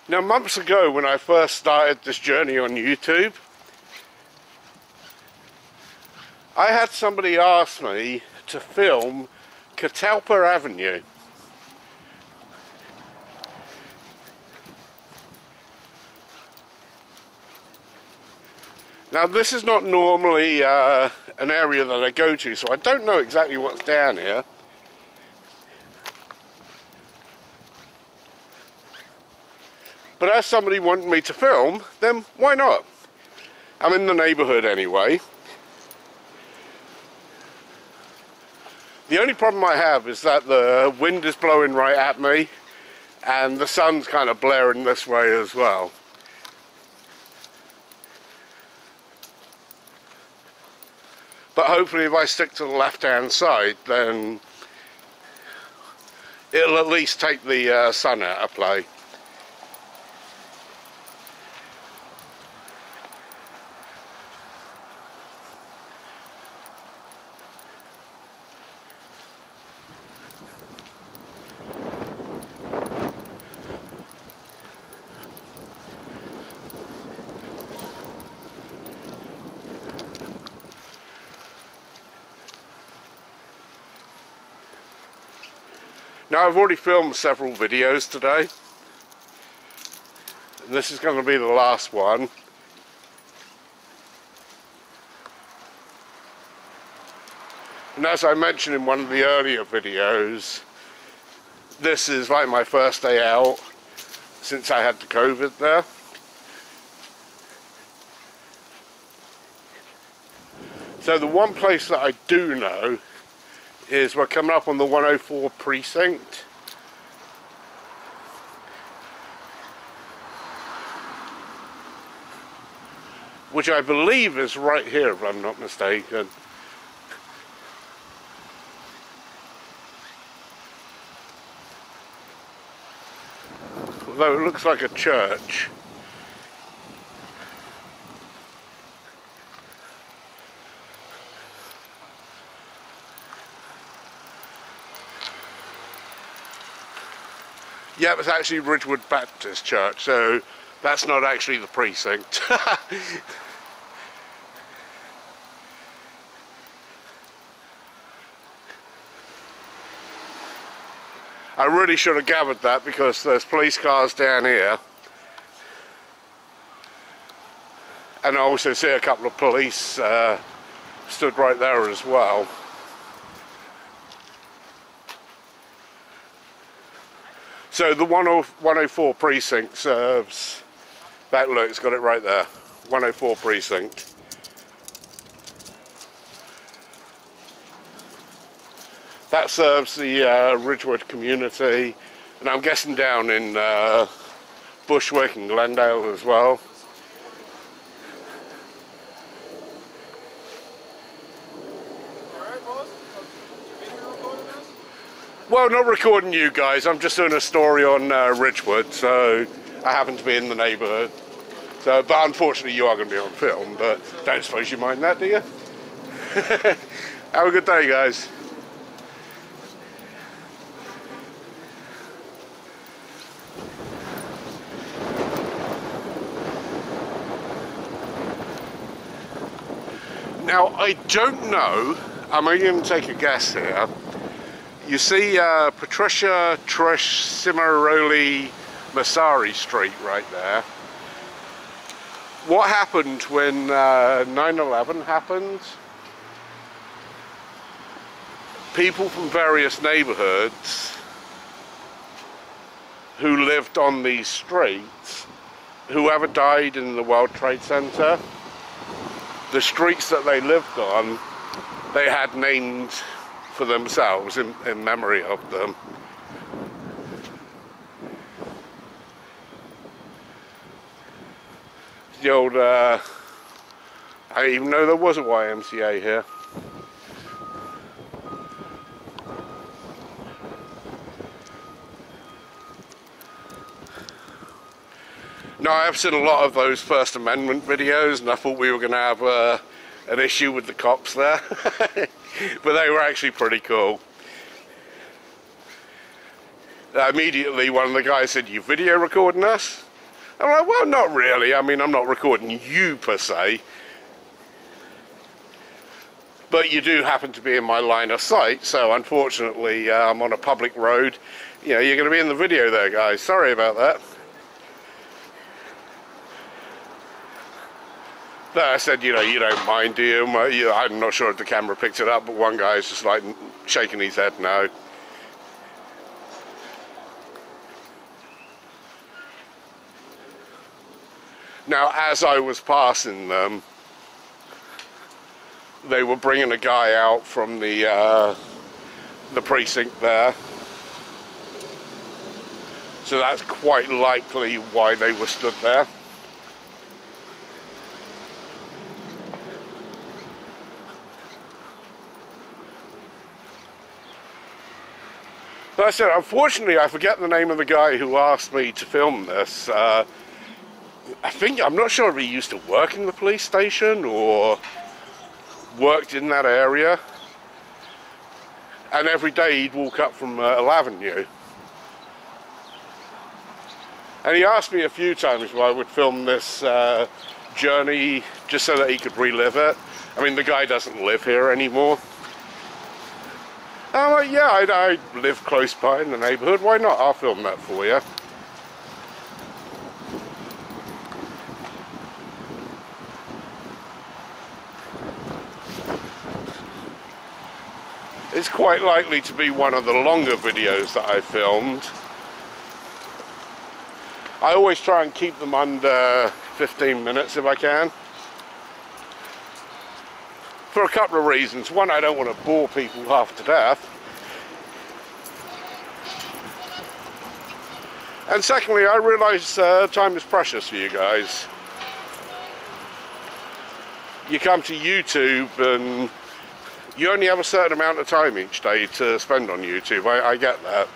Now, months ago when I first started this journey on YouTube, I had somebody ask me to film Catalpa Avenue. Now, this is not normally an area that I go to, so I don't know exactly what's down here. But as somebody wanted me to film, then why not? I'm in the neighbourhood anyway. The only problem I have is that the wind is blowing right at me, and the sun's kind of blaring this way as well. But hopefully if I stick to the left-hand side, then it'll at least take the sun out of play. Now, I've already filmed several videos today, and this is going to be the last one. And as I mentioned in one of the earlier videos, this is like my first day out since I had the COVID there. So the one place that I do know is we're coming up on the 104th Precinct. Which I believe is right here, if I'm not mistaken. Although it looks like a church. Yeah, it's actually Ridgewood Baptist Church, so that's not actually the precinct. I really should have gathered that because there's police cars down here. And I also see a couple of police stood right there as well. So the 104 Precinct serves, that look, it's got it right there, 104 Precinct. That serves the Ridgewood community, and I'm guessing down in Bushwick and Glendale as well. Well, not recording you guys, I'm just doing a story on Ridgewood, so I happen to be in the neighbourhood. So, but unfortunately you are going to be on film, but don't suppose you mind that, do you? Have a good day, guys. Now, I don't know, I'm only going to take a guess here. You see Patricia Trish Cimaroli Masari Street right there. What happened when 9/11 happened? People from various neighborhoods who lived on these streets, whoever died in the World Trade Center, the streets that they lived on, they had named for themselves in memory of them. The old, I didn't even know there was a YMCA here. Now, I've seen a lot of those First Amendment videos, and I thought we were going to have an issue with the cops there. But they were actually pretty cool. Immediately one of the guys said, "You video recording us?" I'm like, well, not really. I mean, I'm not recording you per se. But you do happen to be in my line of sight, so unfortunately I'm on a public road. You know, you're going to be in the video there, guys. Sorry about that. But I said, you know, you don't mind, do you? I'm not sure if the camera picked it up, but one guy's just like shaking his head no. Now, as I was passing them, they were bringing a guy out from the precinct there. So that's quite likely why they were stood there. But I said, unfortunately, I forget the name of the guy who asked me to film this. I'm not sure if he used to work in the police station or worked in that area. And every day he'd walk up from Myrtle Avenue. And he asked me a few times if I would film this journey just so that he could relive it. I mean, the guy doesn't live here anymore. I'm like, yeah, I live close by in the neighbourhood. Why not? I'll film that for you. It's quite likely to be one of the longer videos that I filmed. I always try and keep them under 15 minutes if I can. For a couple of reasons. One, I don't want to bore people half to death. And secondly, I realise time is precious for you guys. You come to YouTube and you only have a certain amount of time each day to spend on YouTube. I get that.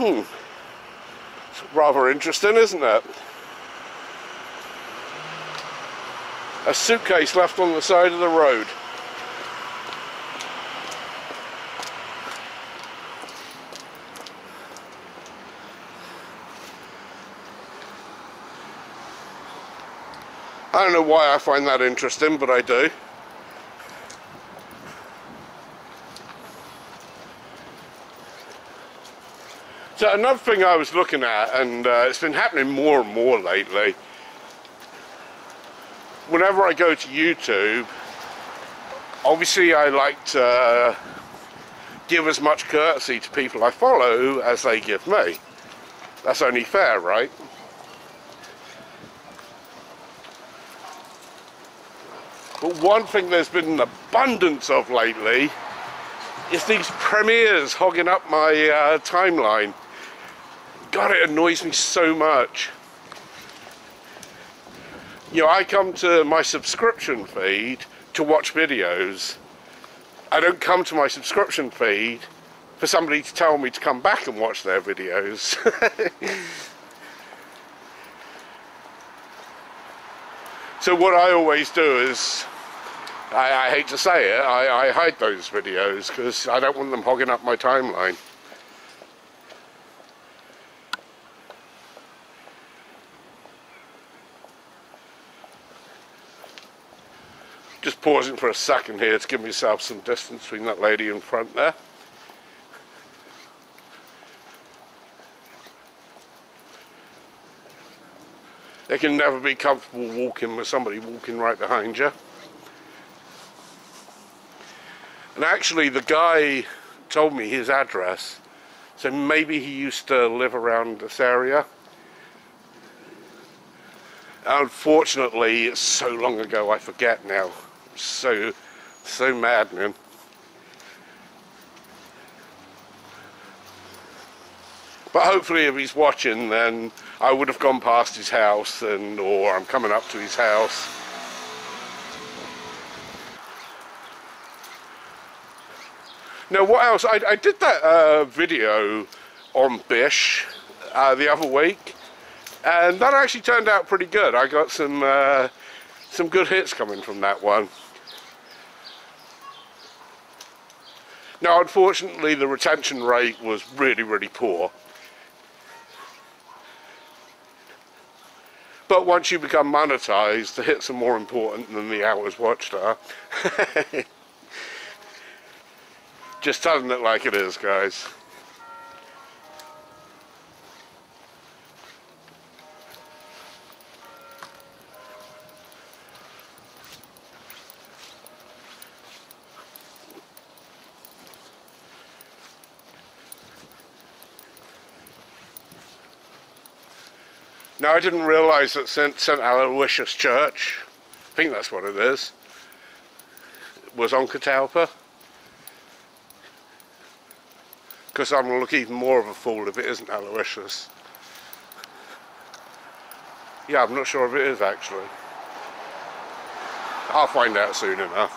It's rather interesting, isn't it? A suitcase left on the side of the road. I don't know why I find that interesting, but I do. So another thing I was looking at, and it's been happening more and more lately, whenever I go to YouTube, obviously I like to give as much courtesy to people I follow as they give me. That's only fair, right? But one thing there's been an abundance of lately is these premieres hogging up my timeline. God, it annoys me so much. You know, I come to my subscription feed to watch videos. I don't come to my subscription feed for somebody to tell me to come back and watch their videos. So what I always do is, I hate to say it, I hide those videos because I don't want them hogging up my timeline. Just pausing for a second here to give myself some distance between that lady in front there. It can never be comfortable walking with somebody walking right behind you. And actually the guy told me his address, so maybe he used to live around this area. Unfortunately, it's so long ago I forget now. So maddening. But hopefully if he's watching, then I would have gone past his house, or I'm coming up to his house. Now what else? I did that video on Bish the other week, and that actually turned out pretty good. I got some good hits coming from that one. Now, unfortunately, the retention rate was really, really poor. But once you become monetized, the hits are more important than the hours watched are. Just telling it like it is, guys. Now, I didn't realise that St Aloysius Church, I think that's what it is, was on Catalpa. Because I'm going to look even more of a fool if it isn't Aloysius. Yeah, I'm not sure if it is actually. I'll find out soon enough.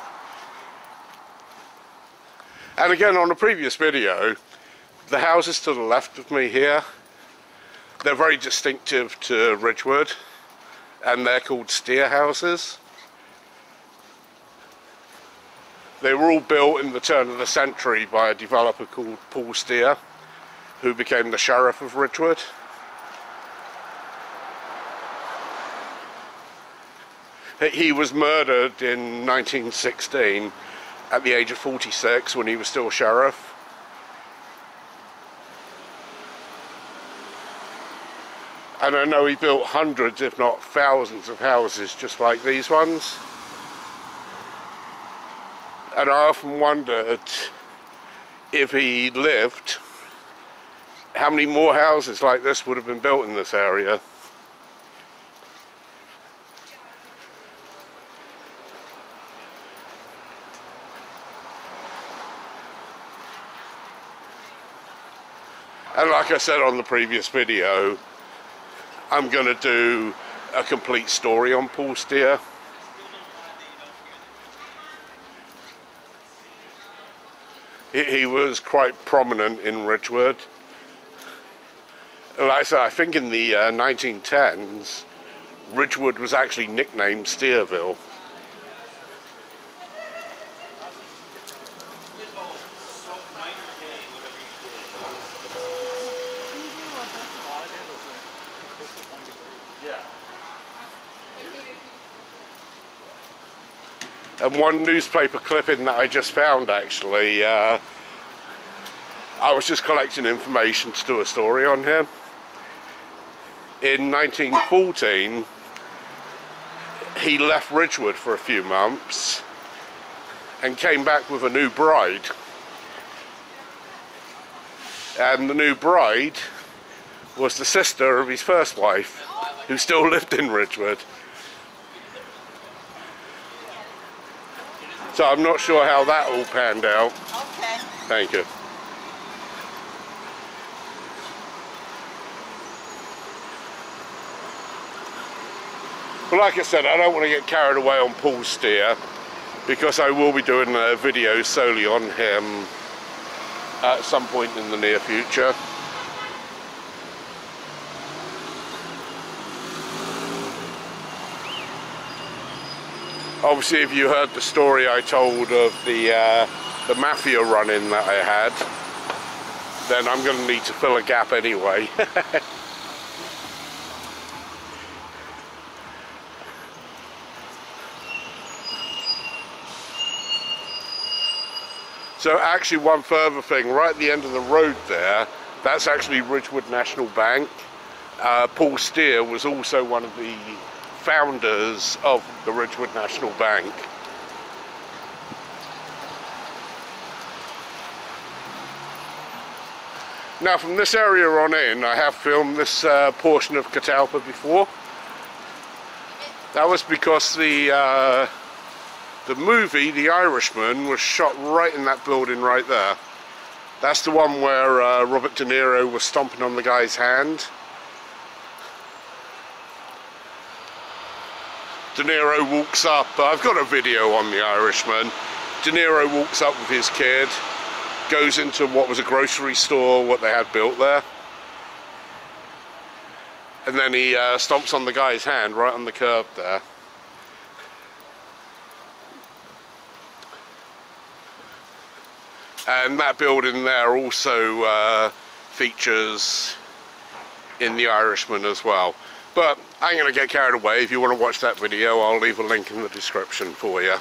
And again, on the previous video, the houses to the left of me here, they're very distinctive to Ridgewood, and they're called steer houses. They were all built in the turn of the century by a developer called Paul Steer, who became the sheriff of Ridgewood. He was murdered in 1916 at the age of 46 when he was still sheriff. And I know he built hundreds, if not thousands, of houses just like these ones. And I often wondered, if he lived, how many more houses like this would have been built in this area. And like I said on the previous video, I'm going to do a complete story on Paul Steer. He was quite prominent in Ridgewood. Like I said, I think in the 1910s, Ridgewood was actually nicknamed Steerville. And one newspaper clipping that I just found, actually, I was just collecting information to do a story on him. In 1914, he left Ridgewood for a few months and came back with a new bride. And the new bride was the sister of his first wife, who still lived in Ridgewood. So I'm not sure how that all panned out. Okay. Thank you. But like I said, I don't want to get carried away on Paul Steer, because I will be doing a video solely on him at some point in the near future. Obviously, if you heard the story I told of the mafia run-in that I had, then I'm going to need to fill a gap anyway. So actually, one further thing, right at the end of the road there, that's actually Ridgewood National Bank. Paul Steer was also one of the founders of the Ridgewood National Bank. Now, from this area on in, I have filmed this portion of Catalpa before. That was because the movie, The Irishman, was shot right in that building right there. That's the one where Robert De Niro was stomping on the guy's hand. De Niro walks up, I've got a video on The Irishman. De Niro walks up with his kid, goes into what was a grocery store, what they had built there. And then he stomps on the guy's hand right on the curb there. And that building there also features in The Irishman as well. But I'm going to get carried away. If you want to watch that video, I'll leave a link in the description for you.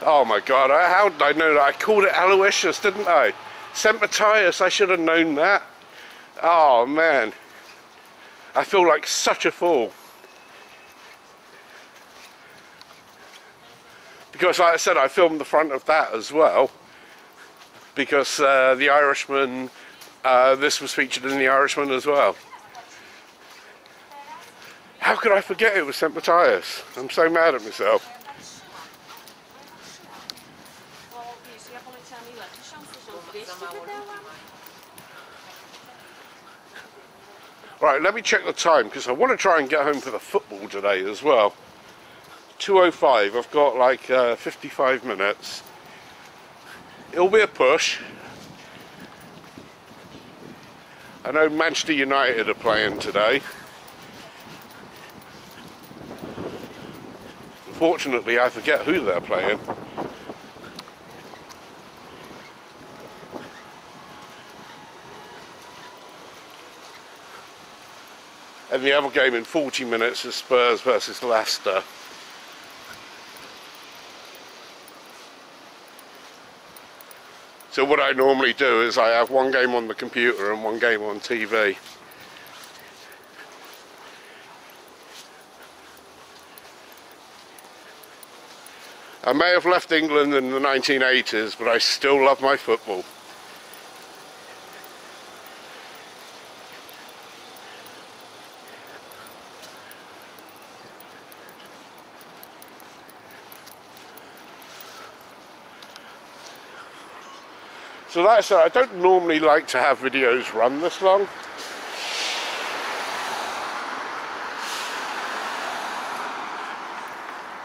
Oh my god, how did I know that? I called it Aloysius, didn't I? St. Matthias, I should have known that. Oh man, I feel like such a fool. Because like I said, I filmed the front of that as well. Because The Irishman, this was featured in The Irishman as well. How could I forget it was St. Matthias? I'm so mad at myself. Right, let me check the time because I want to try and get home for the football today as well. 2:05, I've got like 55 minutes. It'll be a push. I know Manchester United are playing today. Unfortunately, I forget who they're playing. And the other game in 40 minutes is Spurs versus Leicester. So what I normally do is I have one game on the computer and one game on TV. I may have left England in the 1980s, but I still love my football. So like I said, I don't normally like to have videos run this long.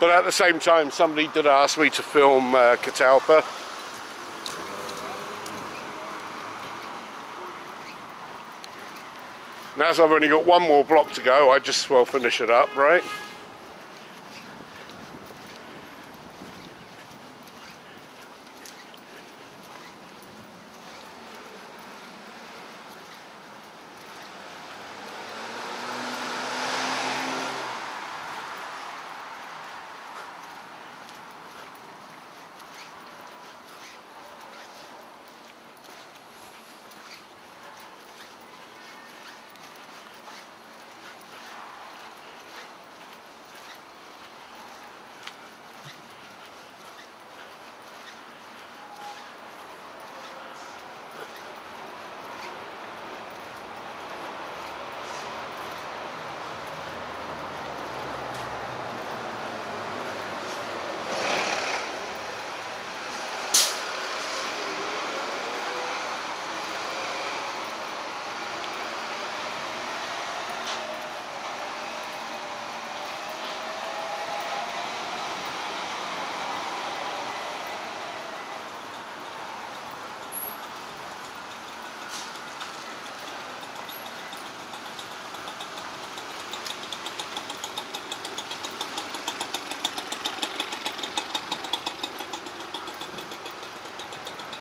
But at the same time, somebody did ask me to film Catalpa. And as I've only got one more block to go, I just well finish it up, right?